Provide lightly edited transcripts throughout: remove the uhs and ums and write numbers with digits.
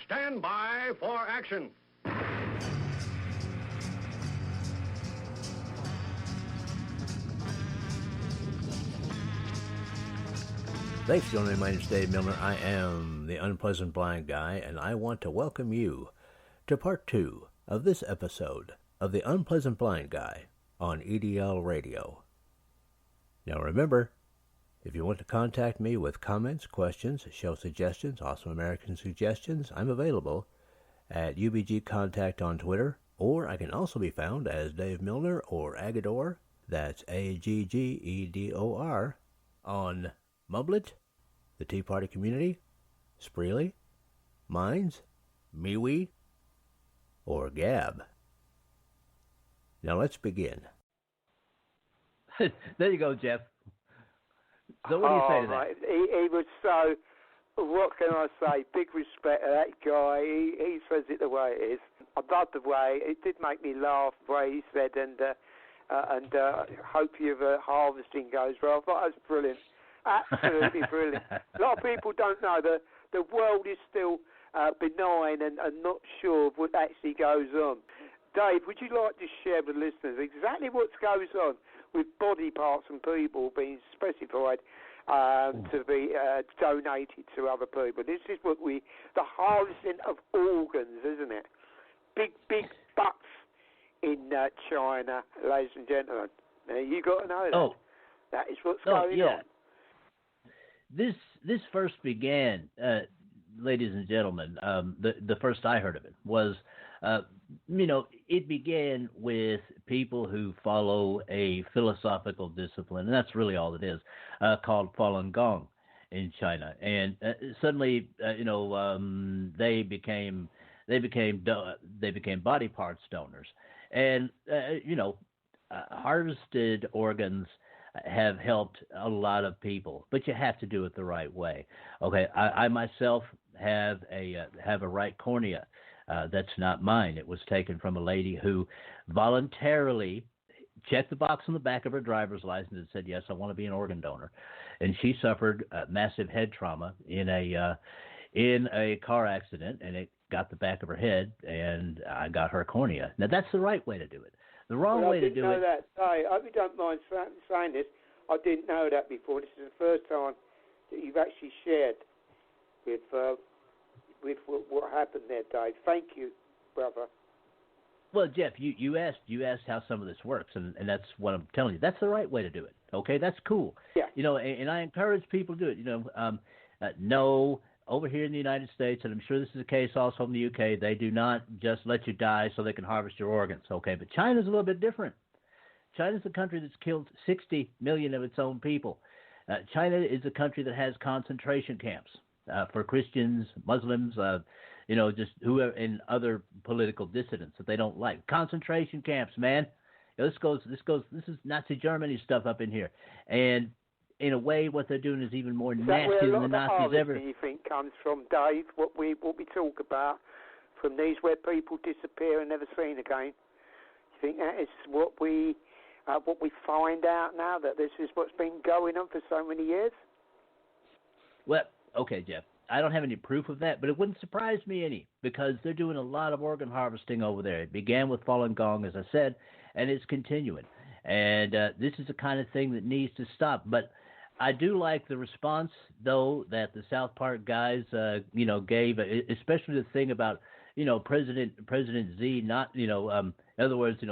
Stand by for action. Thanks for joining me. My name is Dave Milner. I am the Unpleasant Blind Guy, and I want to welcome you to part 2 of this episode of the Unpleasant Blind Guy on EDL Radio. Now remember, if you want to contact me with comments, questions, show suggestions, Awesome American suggestions, I'm available at UBG Contact on Twitter, or I can also be found as Dave Milner or Agador, that's Aggedor, on Mumblet, the Tea Party Community, Spreely, Minds, MeWe, or Gab. Now let's begin. There you go, Jeff. So what do you say to that? He was so, what can I say, big respect to that guy. He says it the way it is. I love the way, it did make me laugh the way he said, and hope your harvesting goes well. I thought that was brilliant. Absolutely brilliant. A lot of people don't know that the world is still benign and not sure of what actually goes on. Dave, would you like to share with listeners exactly what goes on with body parts and people being specified to be donated to other people? This is what the harvesting of organs, isn't it? Big butts in China, ladies and gentlemen. Now, you got to know that. That is what's going on. This first began, ladies and gentlemen, the first I heard of it was, it began with people who follow a philosophical discipline, and that's really all it is, called Falun Gong in China. And suddenly, they became body parts donors, and harvested organs have helped a lot of people, but you have to do it the right way. Okay, I myself have a right cornea. That's not mine. It was taken from a lady who voluntarily checked the box on the back of her driver's license and said, yes, I want to be an organ donor. And she suffered massive head trauma in a car accident, and it got the back of her head, and I got her cornea. Now, that's the right way to do it. The wrong way to do it. I hope you don't mind saying this. I didn't know that before. This is the first time that you've actually shared with what happened there, Dave. Thank you, brother. Well, Jeff, you asked how some of this works, and that's what I'm telling you. That's the right way to do it. Okay, that's cool. Yeah. And I encourage people to do it. No. Over here in the United States, and I'm sure this is the case also in the UK, they do not just let you die so they can harvest your organs, okay? But China's a little bit different. China's a country that's killed 60 million of its own people. China is a country that has concentration camps for Christians, Muslims, just whoever, and other political dissidents that they don't like. Concentration camps, man. This is Nazi Germany stuff up in here. And in a way, what they're doing is even more nasty than the Nazis ever. Do you think comes from, Dave? What we talk about from these where people disappear and never seen again? Do you think that is what we find out now, that this is what's been going on for so many years? Well, okay, Jeff. I don't have any proof of that, but it wouldn't surprise me any, because they're doing a lot of organ harvesting over there. It began with Falun Gong, as I said, and it's continuing. And this is the kind of thing that needs to stop. But I do like the response, though, that the South Park guys, gave, especially the thing about, President Z not, in other words,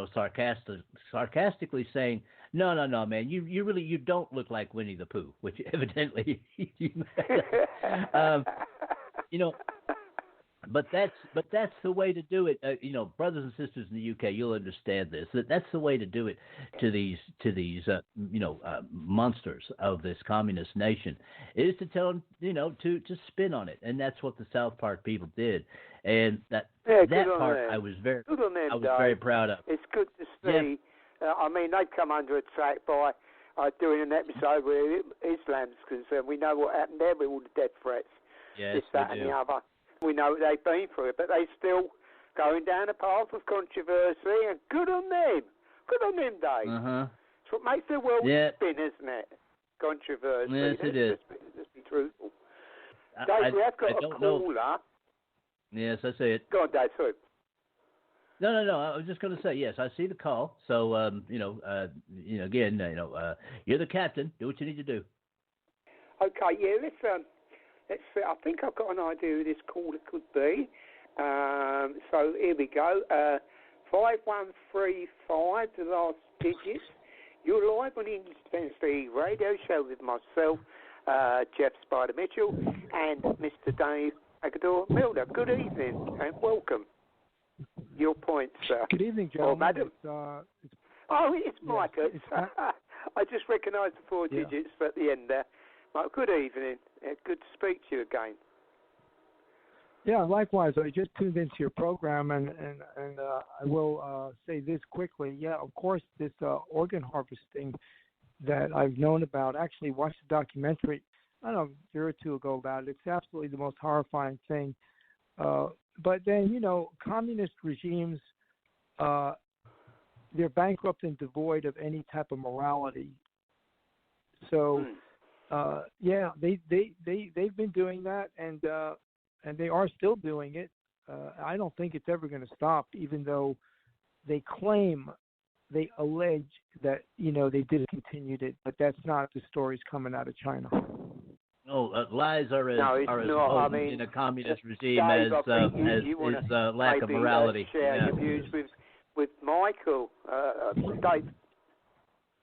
sarcastically saying, no, man, you don't look like Winnie the Pooh, which evidently, But that's the way to do it. Brothers and sisters in the UK, you'll understand this. That's the way to do it to these monsters of this communist nation, is to tell them, to spin on it, and that's what the South Park people did. And that part I was very proud of. It's good to see. Yeah. They've come under attack by doing an episode where Islam's concerned. We know what happened there with all the death threats. Yes, this, that, and the other. We know what they've been through it, but they still going down a path of controversy, and good on them. Good on them, Dave. Uh-huh. It's what makes the world spin, isn't it? Controversy. Yes, it is. Let's be truthful. Dave, we have got a caller. Yes, I see it. Go on, Dave. Sorry. No. I was just going to say, yes, I see the call. So, again, you're the captain. Do what you need to do. Okay, yeah, let's I think I've got an idea who this caller could be. So here we go. 5135, the last digits. You're live on the English Defence League radio show with myself, Jeff Spider Mitchell, and Mr. Dave Agador Milner. Good evening and welcome. Your point, sir. Good evening, gentlemen. Or madam. It's Mike. Yes, I just recognised the four digits at the end there. Mike, good evening. Good to speak to you again. Yeah, likewise. I just tuned into your program, and I will say this quickly. Yeah, of course, this organ harvesting that I've known about, actually watched a documentary, I don't know, a year or two ago about it. It's absolutely the most horrifying thing. But then, communist regimes, they're bankrupt and devoid of any type of morality. So, they've been doing that, and they are still doing it. I don't think it's ever going to stop, even though they allege that, they discontinued it, but that's not the stories coming out of China. Lies are as potent in a communist regime Dave, as lack of morality. Share your views with Michael, Dave.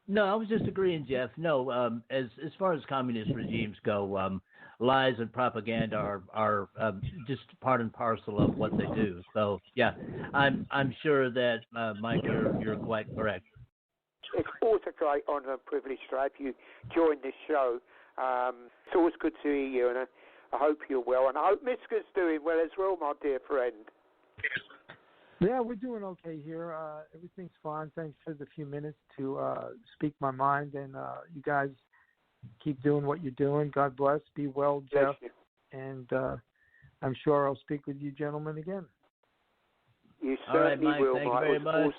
No, I was just agreeing, Jeff. No, as far as communist regimes go, lies and propaganda are just part and parcel of what they do. So yeah, I'm sure that Mike, you're quite correct. It's always a great honour and privilege to have you join this show. It's always good to hear you, and I hope you're well, and I hope Miska's doing well as well, my dear friend. Yeah, we're doing okay here. Everything's fine. Thanks for the few minutes to speak my mind, and you guys keep doing what you're doing. God bless. Be well, Jeff. And I'm sure I'll speak with you gentlemen again. You certainly Mike, will, thank Mike. you very much.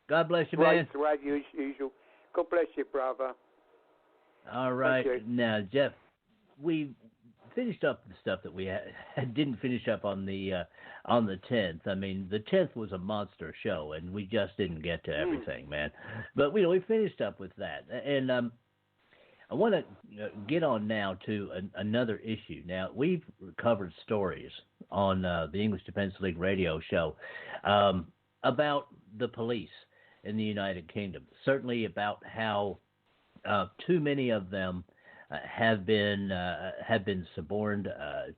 God bless you, man. Great to have you as usual. God bless you, brother. All right. Now, Jeff, we finished up the stuff that we didn't finish up on the 10th. I mean, the 10th was a monster show, and we just didn't get to everything, man. But we finished up with that. And I want to get on now to another issue. Now, we've covered stories on the English Defense League radio show about the police in the United Kingdom, certainly about how too many of them have been suborned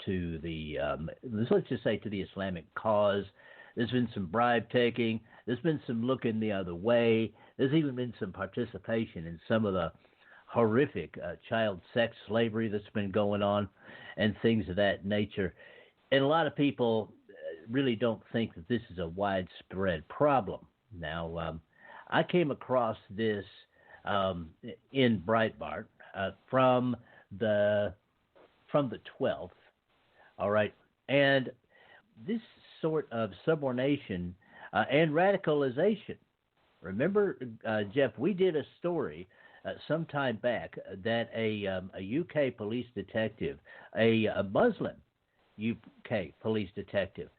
to the let's just say to the Islamic cause. There's been some bribe taking. There's been some looking the other way. There's even been some participation in some of the horrific child sex slavery that's been going on, and things of that nature. And a lot of people really don't think that this is a widespread problem. Now, I came across this in Breitbart from the 12th, all right, and this sort of subordination and radicalization. Remember, Jeff, we did a story some time back that a UK police detective, a Muslim UK police detective,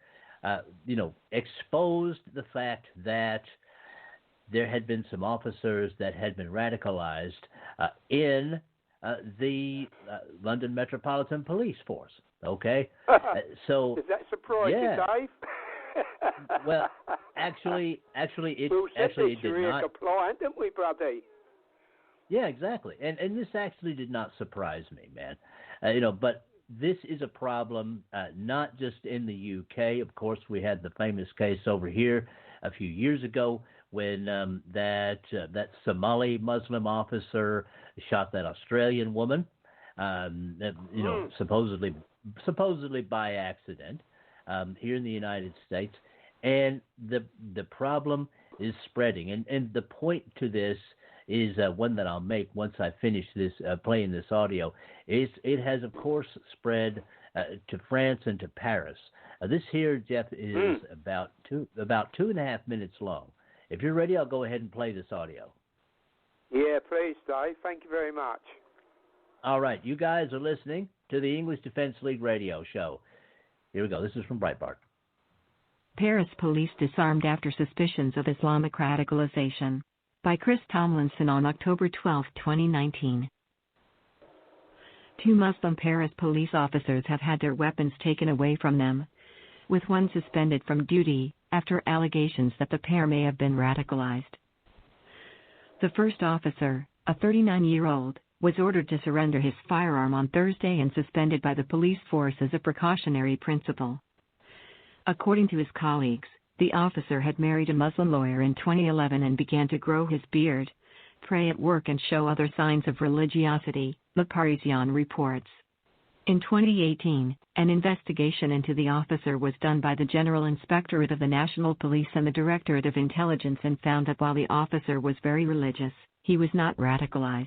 exposed the fact that there had been some officers that had been radicalized in the London Metropolitan Police Force. Okay, so does that surprise you, Dave? Well, actually, it did not. Compliant, didn't we, brother? Yeah, exactly, and this actually did not surprise me, man. But this is a problem not just in the UK. Of course, we had the famous case over here a few years ago when that Somali Muslim officer shot that Australian woman, supposedly by accident, here in the United States, and the problem is spreading. And the point to this is one that I'll make once I finish this playing this audio. It has of course spread to France and to Paris. This here, Jeff, is about 2.5 minutes long. If you're ready, I'll go ahead and play this audio. Yeah, please, Dave. Thank you very much. All right, you guys are listening to the English Defense League radio show. Here we go. This is from Breitbart. Paris police disarmed after suspicions of Islamic radicalization. By Chris Tomlinson on October 12, 2019. 2 Muslim Paris police officers have had their weapons taken away from them, with one suspended from duty after allegations that the pair may have been radicalized. The first officer, a 39-year-old, was ordered to surrender his firearm on Thursday and suspended by the police force as a precautionary principle. According to his colleagues, the officer had married a Muslim lawyer in 2011 and began to grow his beard, pray at work and show other signs of religiosity, Le Parisien reports. In 2018, an investigation into the officer was done by the General Inspectorate of the National Police and the Directorate of Intelligence and found that while the officer was very religious, he was not radicalized.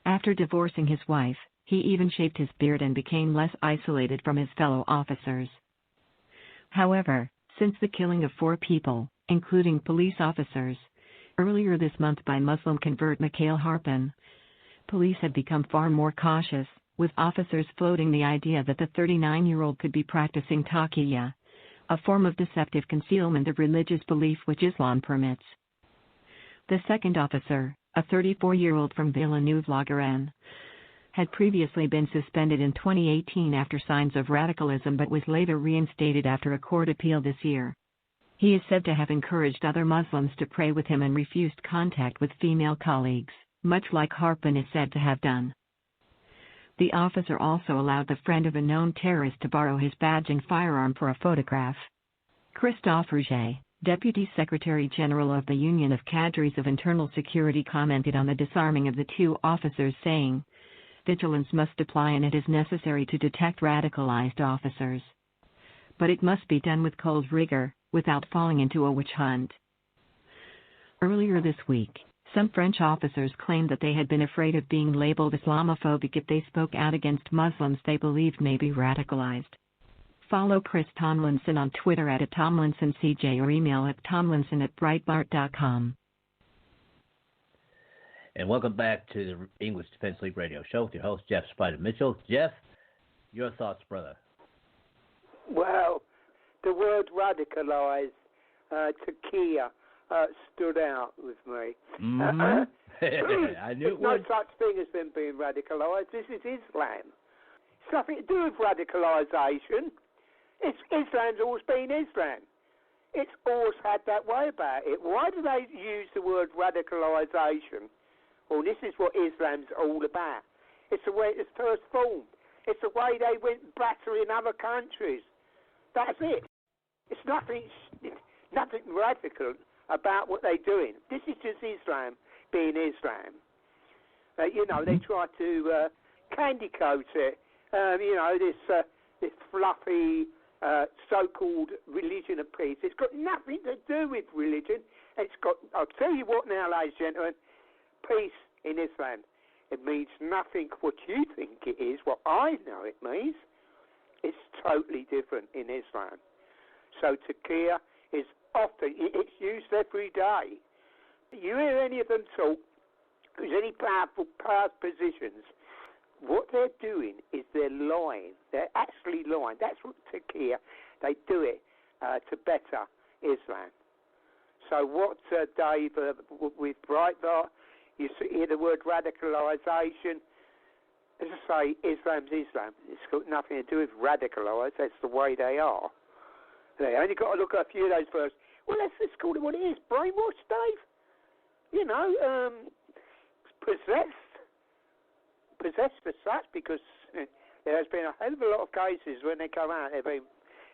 After divorcing his wife, he even shaved his beard and became less isolated from his fellow officers. However, since the killing of 4 people, including police officers, earlier this month by Muslim convert Mikhail Harpin, police have become far more cautious, with officers floating the idea that the 39-year-old could be practicing taqiyya, a form of deceptive concealment of religious belief which Islam permits. The second officer, a 34-year-old from Villeneuve-la-Garenne, had previously been suspended in 2018 after signs of radicalism but was later reinstated after a court appeal this year. He is said to have encouraged other Muslims to pray with him and refused contact with female colleagues, much like Harpin is said to have done. The officer also allowed the friend of a known terrorist to borrow his badge and firearm for a photograph. Christophe Rouget, Deputy Secretary General of the Union of Cadres of Internal Security, commented on the disarming of the 2 officers, saying, "Vigilance must apply and it is necessary to detect radicalized officers. But it must be done with cold rigor, without falling into a witch hunt." Earlier this week, some French officers claimed that they had been afraid of being labeled Islamophobic if they spoke out against Muslims they believed may be radicalized. Follow Chris Tomlinson on Twitter at @TomlinsonCJ or email at tomlinson@breitbart.com. And welcome back to the English Defense League radio show with your host, Jeff Spider Mitchell. Jeff, your thoughts, brother? Well, the word radicalize, taqiyya, stood out with me. Mm-hmm. I knew it would. No such thing as them being radicalized. This is Islam. It's nothing to do with radicalization. Islam's always been Islam. It's always had that way about it. Why do they use the word radicalization? Well, this is what Islam's all about. It's the way it was first formed. It's the way they went battering other countries. That's it. It's nothing radical about what they're doing. This is just Islam being Islam. They try to candy coat it. This fluffy so-called religion of peace. It's got nothing to do with religion. I'll tell you what now, ladies and gentlemen, peace in Islam. It means nothing what you think it is, what I know it means. It's totally different in Islam. So taqiyya is often, it's used every day. You hear any of them talk, who's any powerful positions, what they're doing is they're lying. They're actually lying. That's what taqiyya, they do it to better Islam. So what, Dave, with Breitbart, you hear the word radicalization. As I say, Islam's Islam. It's got nothing to do with radicalized. That's the way they are. They only got to look at a few of those first. Well, let's just call it what it is. Brainwashed, Dave. Possessed as such, because there has been a hell of a lot of cases when they come out.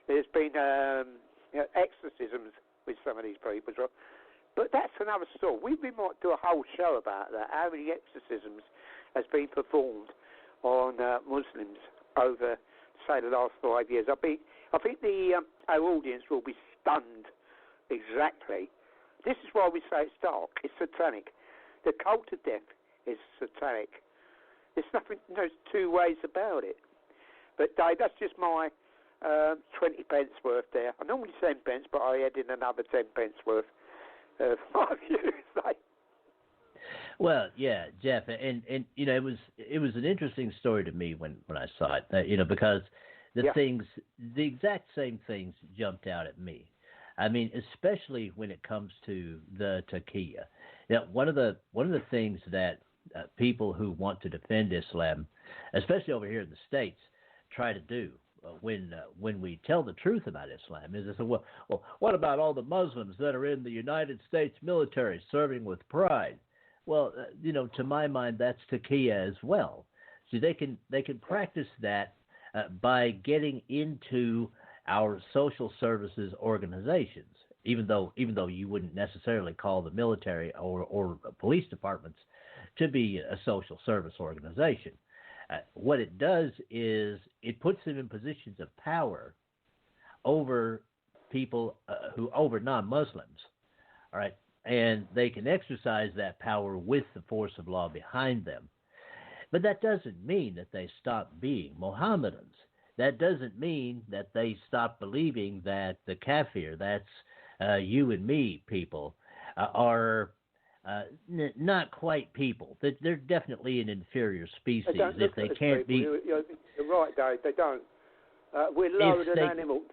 There's been exorcisms with some of these people. But that's another story. We might do a whole show about that, how many exorcisms has been performed on Muslims over, say, the last 5 years. I think our audience will be stunned exactly. This is why we say it's dark. It's satanic. The cult of death is satanic. There's 2 ways about it. But, Dave, that's just my 20 pence worth there. I normally 10 pence, but I add in another 10 pence worth of my views. Well, yeah, Jeff, and it was an interesting story to me when I saw it. Because the exact same things jumped out at me. I mean, especially when it comes to the taqiyya. Now, one of the things that people who want to defend Islam, especially over here in the States, try to do when we tell the truth about Islam is they say, well, what about all the Muslims that are in the United States military serving with pride? Well, to my mind, that's taqiyya as well. So they can practice that by getting into our social services organizations, even though you wouldn't necessarily call the military or police departments to be a social service organization. What it does is it puts them in positions of power over people over non-Muslims, all right, and they can exercise that power with the force of law behind them. But that doesn't mean that they stop being Mohammedans. That doesn't mean that they stop believing that the kafir, that's you and me people, are not quite people. They're definitely an inferior species. If they can't be... You're right, Dave, they don't. We're lower than animals.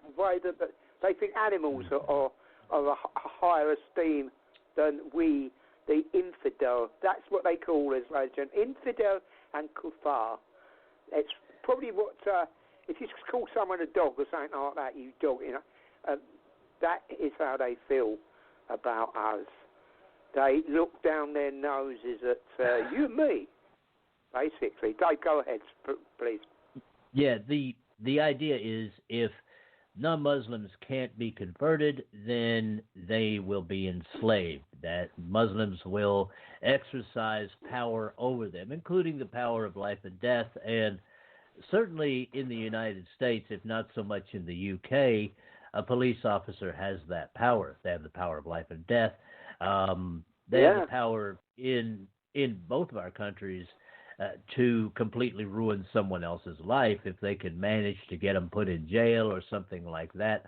They think animals are a higher esteem than we, the infidel. That's what they call us, religion. Infidel and kuffar. It's probably what... if you call someone a dog or something like that, you dog, that is how they feel about us. They look down their noses at you and me, basically. Dave, go ahead, please. Yeah, the idea is if non-Muslims can't be converted, then they will be enslaved. That Muslims will exercise power over them, including the power of life and death. And certainly in the United States, if not so much in the UK, a police officer has that power. They have the power of life and death. They have the power in both of our countries to completely ruin someone else's life if they can manage to get them put in jail or something like that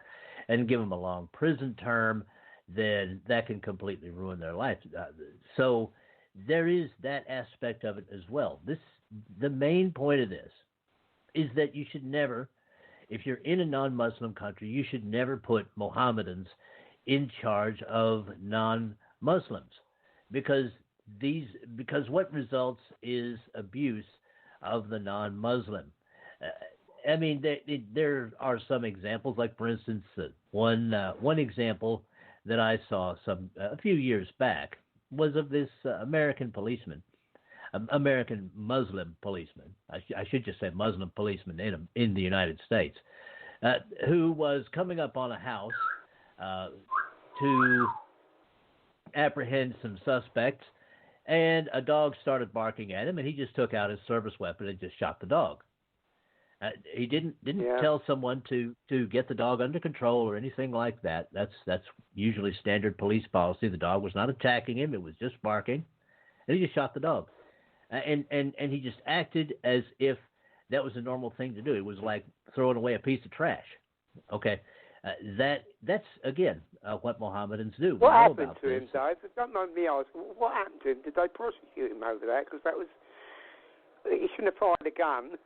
and give them a long prison term. Then that can completely ruin their life. So there is that aspect of it as well. The main point of this is that you should never, if you're in a non-Muslim country, you should never put Mohammedans in charge of non-Muslims, because what results is abuse of the non-Muslim. I mean, there are some examples, like for instance, one example that I saw a few years back was of this American Muslim policeman. I should just say Muslim policeman in the United States, who was coming up on a house to apprehend some suspects, and a dog started barking at him, and he just took out his service weapon and just shot the dog. He didn't tell someone to get the dog under control or anything like that. That's usually standard police policy. The dog was not attacking him; it was just barking, and he just shot the dog. And he just acted as if that was a normal thing to do. It was like throwing away a piece of trash. Okay, that's again what Mohammedans do. What happened to him, Dave? Don't mind me asking. What happened to him? Did they prosecute him over that? Because he shouldn't have fired a gun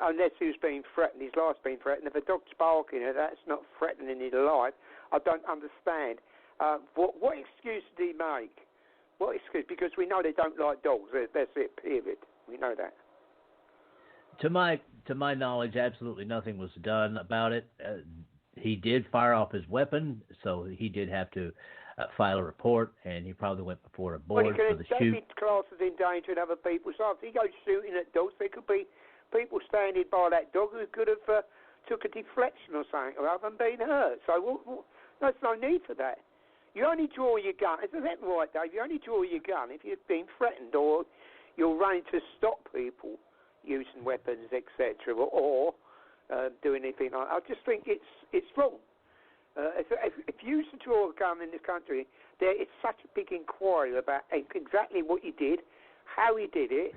unless he was being threatened. His life's being threatened. If a dog's barking, that's not threatening his life. I don't understand. What excuse did he make? What excuse? Because we know they don't like dogs. That's it, period. We know that. To my knowledge, absolutely nothing was done about it. He did fire off his weapon, so he did have to file a report, and he probably went before a board for the shoot. Be classed as endangering other people's lives. He goes shooting at dogs. There could be people standing by that dog who could have took a deflection or something or other and been hurt. So there's no need for that. You only draw your gun. Isn't that right, Dave? You only draw your gun if you've been threatened or you're running to stop people using weapons, etc., or doing anything like that. I just think it's wrong. If you used to draw a gun in this country, there is such a big inquiry about exactly what you did, how you did it.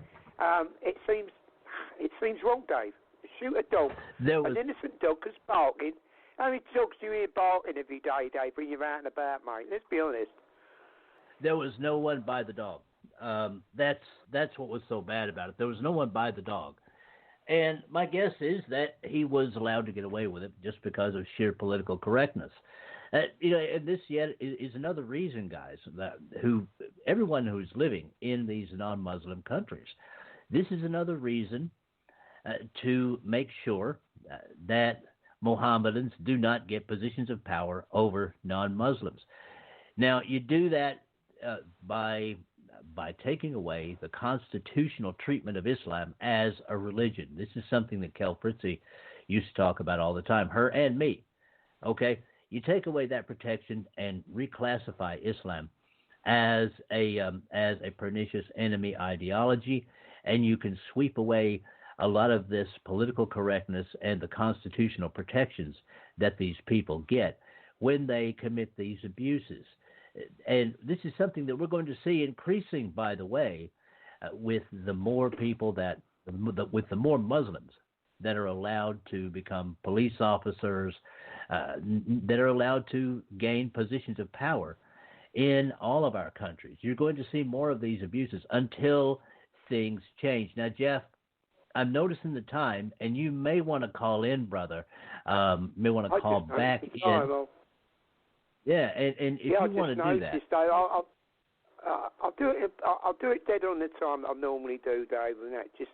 It seems wrong, Dave. Shoot a dog, an innocent dog, because barking. How many dogs do you hear barking every day, Dave, when you're out and about, mate? Let's be honest. There was no one by the dog. That's what was so bad about it. There was no one by the dog. And my guess is that he was allowed to get away with it just because of sheer political correctness. And this yet is another reason, guys, that everyone who's living in these non-Muslim countries, this is another reason to make sure that Mohammedans do not get positions of power over non-Muslims. Now, you do that by taking away the constitutional treatment of Islam as a religion. This is something that Kel Fritzy used to talk about all the time, her and me. Okay, you take away that protection and reclassify Islam as a pernicious enemy ideology, and you can sweep away a lot of this political correctness and the constitutional protections that these people get when they commit these abuses. And this is something that we're going to see increasing, by the way, with the more people with the more Muslims that are allowed to become police officers, that are allowed to gain positions of power in all of our countries. You're going to see more of these abuses until things change. Now, Jeff, I'm noticing the time, and you may want to call in, brother. May want to call back in. Yeah, and if you want to do that, I'll do it. I'll do it dead on the time I normally do, Dave. And that just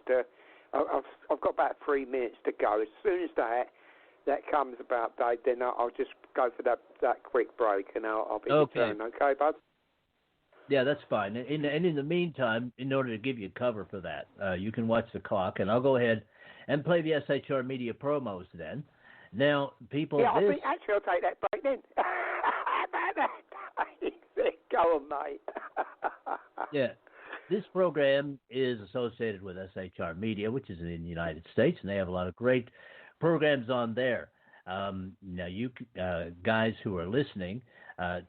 I've got about 3 minutes to go. As soon as that comes about, Dave, then I'll just go for that quick break, and I'll be returned. Okay, bud. Yeah, that's fine. And in the meantime, in order to give you cover for that, you can watch the clock, and I'll go ahead and play the SHR Media promos then. Now, people... Yeah, actually, I'll take that break then. Go on, mate. Yeah. This program is associated with SHR Media, which is in the United States, and they have a lot of great programs on there. Now, you guys who are listening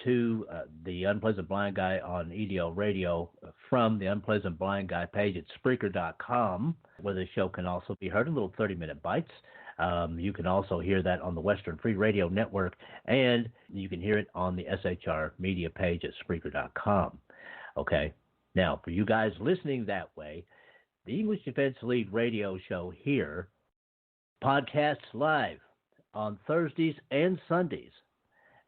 to the Unpleasant Blind Guy on EDL Radio from the Unpleasant Blind Guy page at Spreaker.com, where the show can also be heard in little 30-minute bites. You can also hear that on the Western Free Radio Network, and you can hear it on the SHR Media page at Spreaker.com. Okay? Now, for you guys listening that way, the English Defense League radio show here podcasts live on Thursdays and Sundays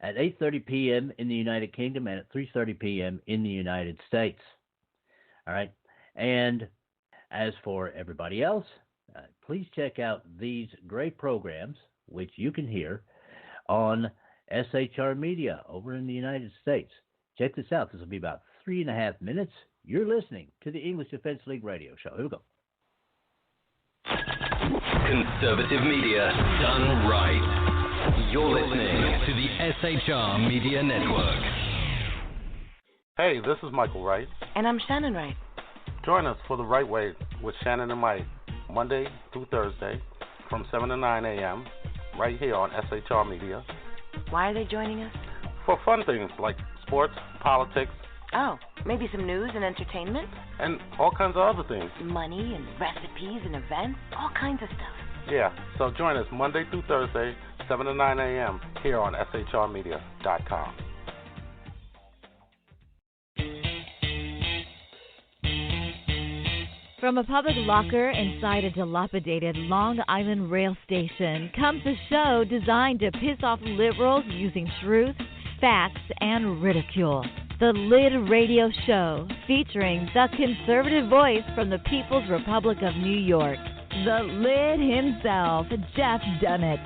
at 8:30 p.m. in the United Kingdom and at 3:30 p.m. in the United States. All right? And as for everybody else, please check out these great programs, which you can hear on SHR Media over in the United States. Check this out. This will be about 3.5 minutes. You're listening to the English Defense League radio show. Here we go. Conservative media done right. You're listening to the SHR Media Network. Hey, this is Michael Wright. And I'm Shannon Wright. Join us for The Right Way with Shannon and Mike, Monday through Thursday from 7 to 9 a.m. right here on SHR Media. Why are they joining us? For fun things like sports, politics. Oh, maybe some news and entertainment? And all kinds of other things. Money and recipes and events, all kinds of stuff. Yeah, so join us Monday through Thursday, 7 to 9 a.m. here on SHRmedia.com. From a public locker inside a dilapidated Long Island rail station comes a show designed to piss off liberals using truth, facts, and ridicule. The Lid Radio Show, featuring the conservative voice from the People's Republic of New York, the Lid himself, Jeff Dunnett.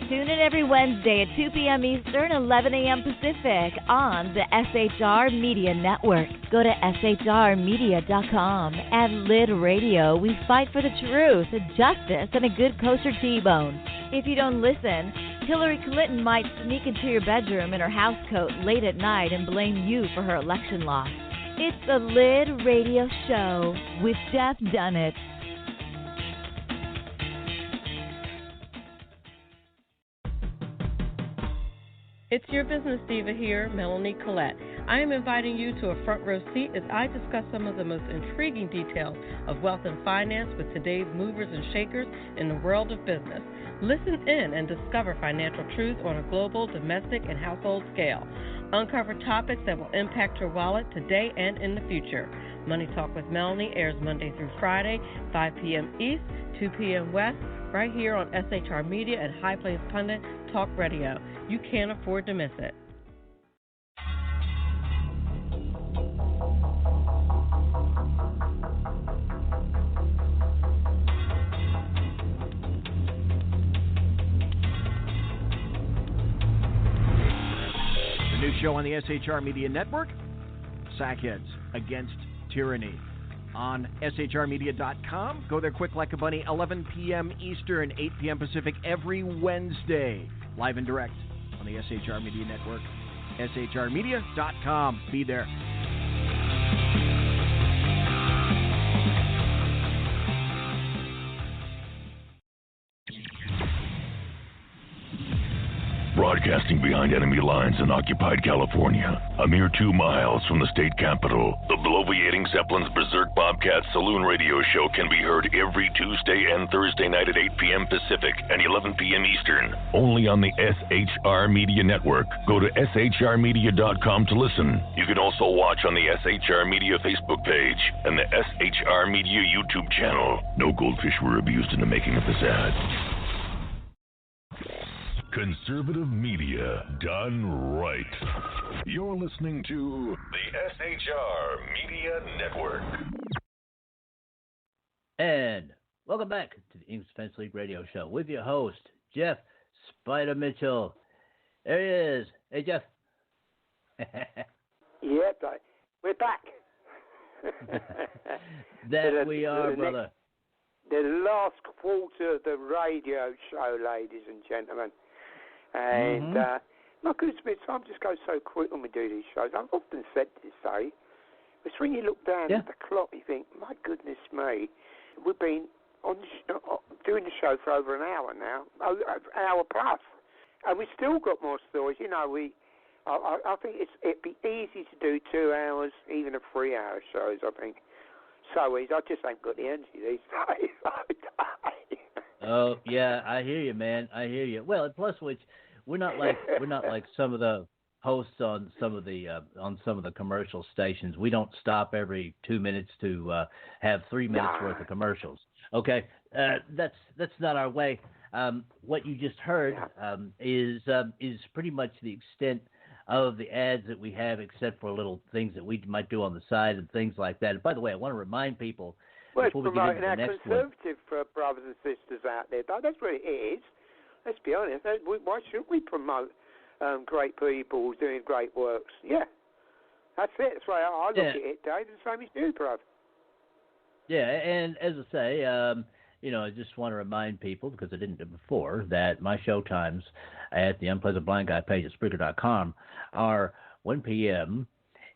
Tune in every Wednesday at 2 p.m. Eastern, 11 a.m. Pacific on the SHR Media Network. Go to shrmedia.com. At Lid Radio, we fight for the truth, justice, and a good kosher T-bone. If you don't listen, Hillary Clinton might sneak into your bedroom in her housecoat late at night and blame you for her election loss. It's the Lid Radio Show with Jeff Dunnett. It's your business diva here, Melanie Collette. I am inviting you to a front row seat as I discuss some of the most intriguing details of wealth and finance with today's movers and shakers in the world of business. Listen in and discover financial truths on a global, domestic, and household scale. Uncover topics that will impact your wallet today and in the future. Money Talk with Melanie airs Monday through Friday, 5 p.m. East, 2 p.m. West, right here on SHR Media and High Plains Pundit Talk Radio. You can't afford to miss it. New show on the SHR Media Network, Sackheads Against Tyranny. On shrmedia.com. Go there quick like a bunny, 11 p.m. Eastern, 8 p.m. Pacific, every Wednesday. Live and direct on the SHR Media Network. shrmedia.com. Be there. Broadcasting behind enemy lines in occupied California, a mere 2 miles from the state capital, the bloviating Zeppelin's Berserk Bobcat Saloon radio show can be heard every Tuesday and Thursday night at 8 p.m. Pacific and 11 p.m. Eastern, only on the SHR Media Network. Go to shrmedia.com to listen. You can also watch on the SHR Media Facebook page and the SHR Media YouTube channel. No goldfish were abused in the making of this ad. Conservative media done right. You're listening to the SHR Media Network. And welcome back to the English Defense League radio show with your host, Jeff Spider Mitchell. There he is. Hey, Jeff. Yep, we're back. That we are, brother. The last quarter of the radio show, ladies and gentlemen. And my goodness, time just goes so quick when we do these shows. I've often said this, it's when you look down at the clock, you think, my goodness me, we've been on doing the show for over an hour now, an hour plus, and we've still got more stories. You know, I think it'd be easy to do 2 hours, even a 3-hour shows. I think so easy. I just ain't got the energy these days. Oh yeah, I hear you, man. I hear you. Well, and plus which we're not like some of the hosts on some of the commercial stations. We don't stop every 2 minutes to have 3 minutes worth of commercials. Okay, that's not our way. What you just heard is pretty much the extent of the ads that we have, except for little things that we might do on the side and things like that. And by the way, I want to remind people. Well, it's promoting our conservative brothers and sisters out there. That's what it is. Let's be honest. Why shouldn't we promote great people doing great works? Yeah, that's it. That's why I look at it, Dave, the same as you, brother. Yeah, and as I say, I just want to remind people, because I didn't do it before, that my show times at the Unpleasant Blind Guy page at Spreaker.com are 1 p.m.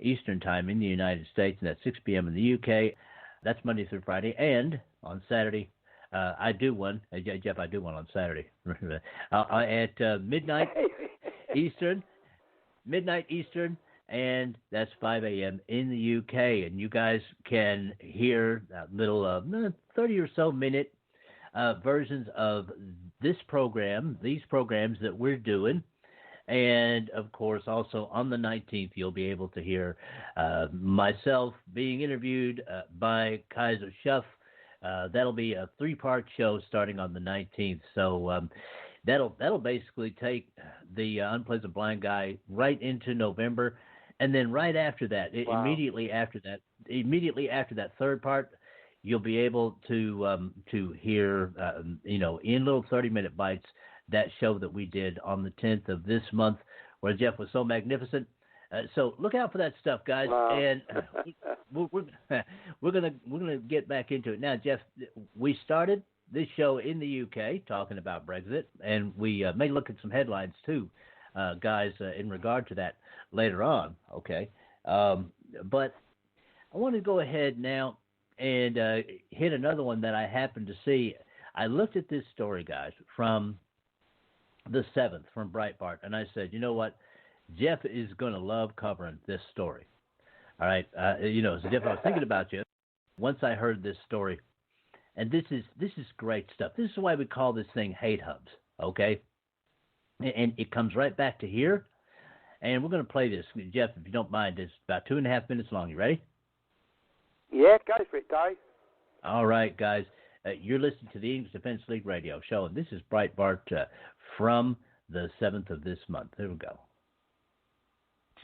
Eastern Time in the United States, and that's 6 p.m. in the UK. That's Monday through Friday, and on Saturday, I do one. Jeff, I do one on Saturday at midnight Eastern, and that's 5 a.m. in the UK. And you guys can hear little 30 or so minute versions of this program, these programs that we're doing. And, of course, also on the 19th, you'll be able to hear myself being interviewed by Kaiser Schuff. That'll be a 3-part show starting on the 19th. So that'll basically take the Unpleasant Blind Guy right into November. And then right after that, immediately after that third part, you'll be able to hear, in little 30-minute bites, that show that we did on the 10th of this month, where Jeff was so magnificent. So look out for that stuff, guys. Wow. And we're gonna get back into it now, Jeff. We started this show in the UK talking about Brexit, and we may look at some headlines too, guys, in regard to that later on. Okay, but I want to go ahead now and hit another one that I happened to see. I looked at this story, guys, from the 7th from Breitbart, and I said, you know what, Jeff is going to love covering this story. All right, so Jeff, I was thinking about you once I heard this story, and this is great stuff. This is why we call this thing Hate Hubs, okay? And it comes right back to here, and we're going to play this. Jeff, if you don't mind, it's about 2.5 minutes long. You ready? Yeah, go for it, Dave. All right, guys. You're listening to the English Defense League radio show, and this is Breitbart from the 7th of this month. Here we go.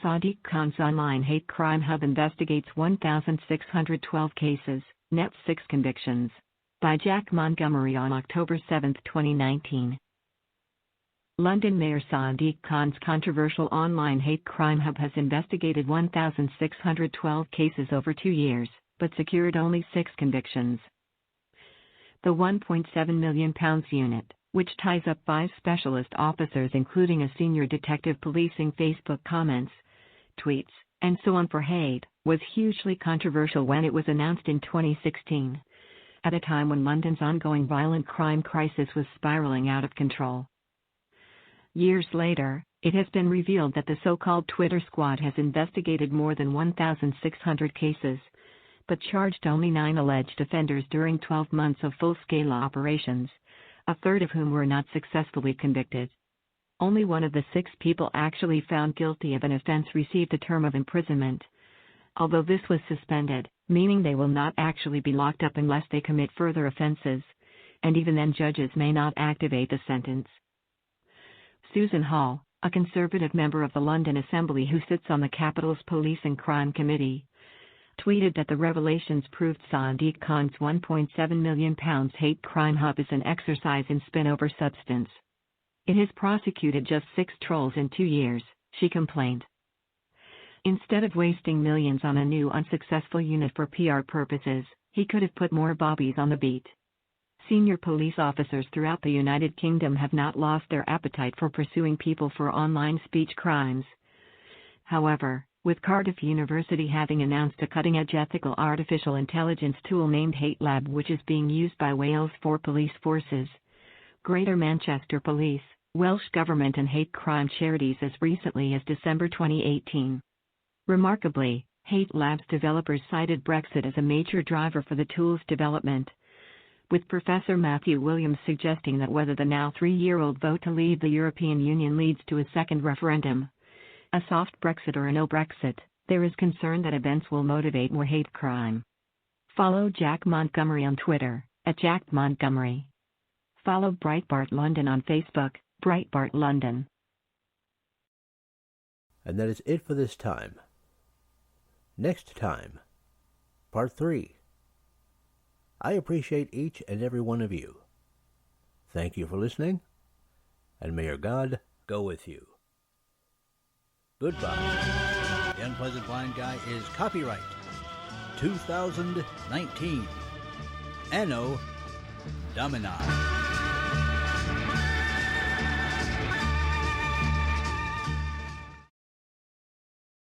Sadiq Khan's online hate crime hub investigates 1,612 cases, nets 6 convictions. By Jack Montgomery on October 7, 2019. London Mayor Sadiq Khan's controversial online hate crime hub has investigated 1,612 cases over 2 years, but secured only 6 convictions. The £1.7 million unit, which ties up 5 specialist officers including a senior detective policing Facebook comments, tweets, and so on for hate, was hugely controversial when it was announced in 2016, at a time when London's ongoing violent crime crisis was spiraling out of control. Years later, it has been revealed that the so-called Twitter Squad has investigated more than 1,600 cases, but charged only 9 alleged offenders during 12 months of full-scale operations, a third of whom were not successfully convicted. Only one of the 6 people actually found guilty of an offense received a term of imprisonment, although this was suspended, meaning they will not actually be locked up unless they commit further offenses, and even then judges may not activate the sentence. Susan Hall, a Conservative member of the London Assembly who sits on the capital's Police and Crime Committee, tweeted that the revelations proved Sadiq Khan's £1.7 million hate crime hub is an exercise in spin over substance. It has prosecuted just 6 trolls in 2 years, she complained. Instead of wasting millions on a new unsuccessful unit for PR purposes, he could have put more bobbies on the beat. Senior police officers throughout the United Kingdom have not lost their appetite for pursuing people for online speech crimes. However, with Cardiff University having announced a cutting-edge ethical artificial intelligence tool named Hate Lab which is being used by Wales 4 police forces, Greater Manchester Police, Welsh Government and hate crime charities as recently as December 2018. Remarkably, Hate Lab's developers cited Brexit as a major driver for the tool's development, with Professor Matthew Williams suggesting that whether the now 3-year-old vote to leave the European Union leads to a second referendum, a soft Brexit or a no Brexit, there is concern that events will motivate more hate crime. Follow Jack Montgomery on Twitter, @JackMontgomery. Follow Breitbart London on Facebook, Breitbart London. And that is it for this time. Next time, Part 3. I appreciate each and every one of you. Thank you for listening, and may your God go with you. Goodbye. The Unpleasant Blind Guy is copyright 2019. Anno Domini.